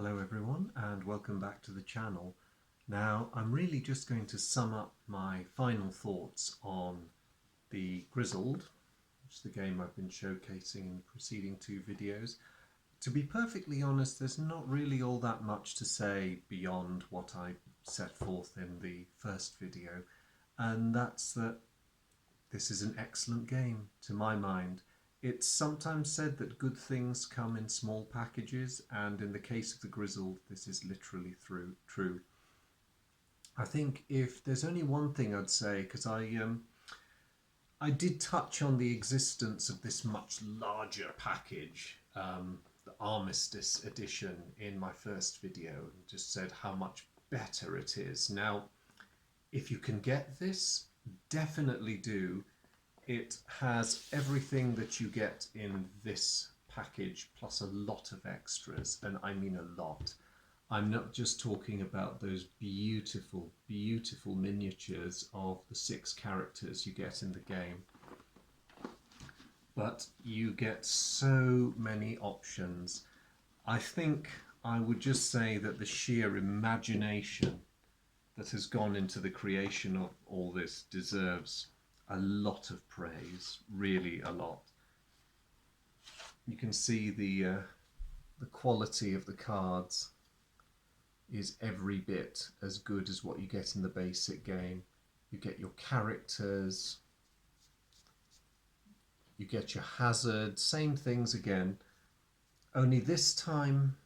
Hello everyone and welcome back to the channel. Now I'm really just going to sum up my final thoughts on the Grizzled, which is the game I've been showcasing in the preceding two videos. To be perfectly honest, there's not really all that much to say beyond what I set forth in the first video, and that's that this is an excellent game to my mind. It's sometimes said that good things come in small packages, and in the case of the Grizzled, this is literally true. I think if there's only one thing I'd say, because I did touch on the existence of this much larger package, the Armistice Edition, in my first video, and just said how much better it is. Now, if you can get this, definitely do. It has everything that you get in this package plus a lot of extras, and I mean a lot. I'm not just talking about those beautiful, beautiful miniatures of the 6 characters you get in the game, but you get so many options. I think I would just say that the sheer imagination that has gone into the creation of all this deserves a lot of praise, really a lot. You can see the quality of the cards is every bit as good as what you get in the basic game. You get your characters, you get your hazard, same things again, only this time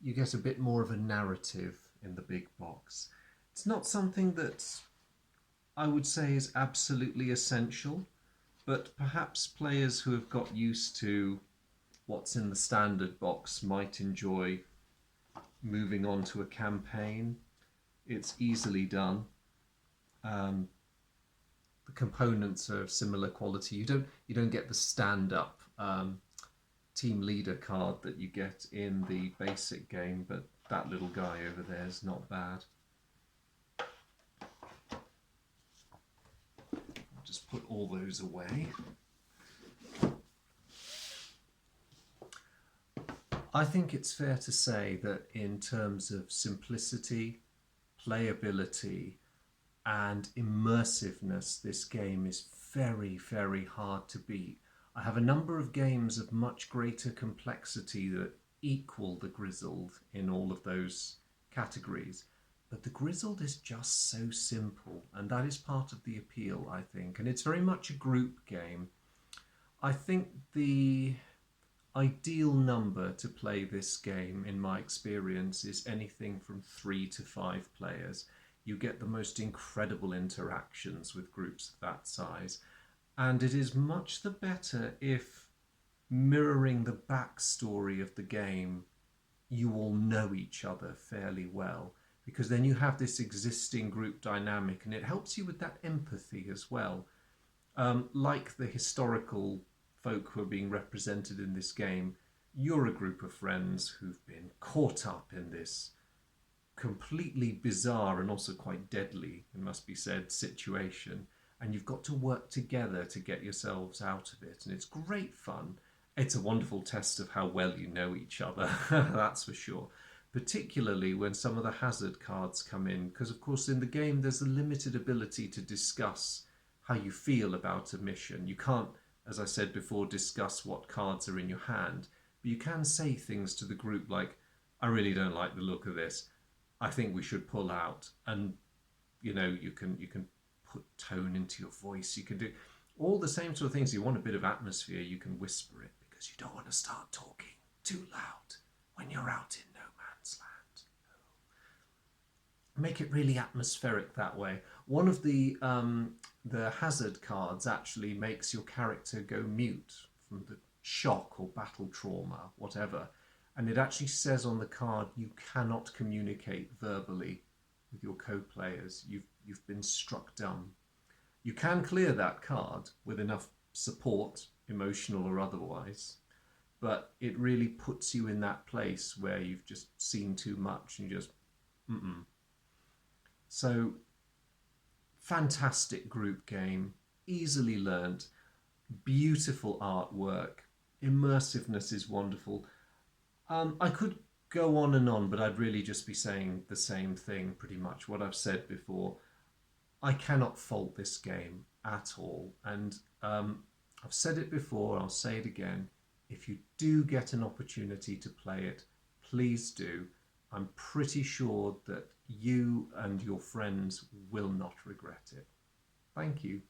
you get a bit more of a narrative in the big box. It's not something that I would say is absolutely essential, but perhaps players who have got used to what's in the standard box might enjoy moving on to a campaign. It's easily done. The components are of similar quality. You don't get the stand-up team leader card that you get in the basic game, but that little guy over there is not bad. Just put all those away. I think it's fair to say that in terms of simplicity, playability, and immersiveness, this game is very, very hard to beat. I have a number of games of much greater complexity that equal the Grizzled in all of those categories. But the Grizzled is just so simple, and that is part of the appeal, I think. And it's very much a group game. I think the ideal number to play this game, in my experience, is anything from 3 to 5 players. You get the most incredible interactions with groups of that size. And it is much the better if, mirroring the backstory of the game, you all know each other fairly well, because then you have this existing group dynamic and it helps you with that empathy as well. Like the historical folk who are being represented in this game, you're a group of friends who've been caught up in this completely bizarre and also quite deadly, it must be said, situation, and you've got to work together to get yourselves out of it, and it's great fun. It's a wonderful test of how well you know each other, that's for sure. Particularly when some of the hazard cards come in, because of course in the game there's a limited ability to discuss how you feel about a mission. You can't, as I said before, discuss what cards are in your hand, but you can say things to the group like, I really don't like the look of this, I think we should pull out. And you know, you can put tone into your voice, you can do all the same sort of things. You want a bit of atmosphere, you can whisper it, because you don't want to start talking too loud when you're out in no man's land. Make it really atmospheric that way. One of the hazard cards actually makes your character go mute from the shock or battle trauma, whatever. And it actually says on the card, you cannot communicate verbally with your co-players. You've been struck dumb. You can clear that card with enough support, emotional or otherwise, but it really puts you in that place where you've just seen too much and you just, So, fantastic group game, easily learnt, beautiful artwork, immersiveness is wonderful. I could go on and on, but I'd really just be saying the same thing, pretty much what I've said before. I cannot fault this game at all. And I've said it before, I'll say it again. If you do get an opportunity to play it, please do. I'm pretty sure that you and your friends will not regret it. Thank you.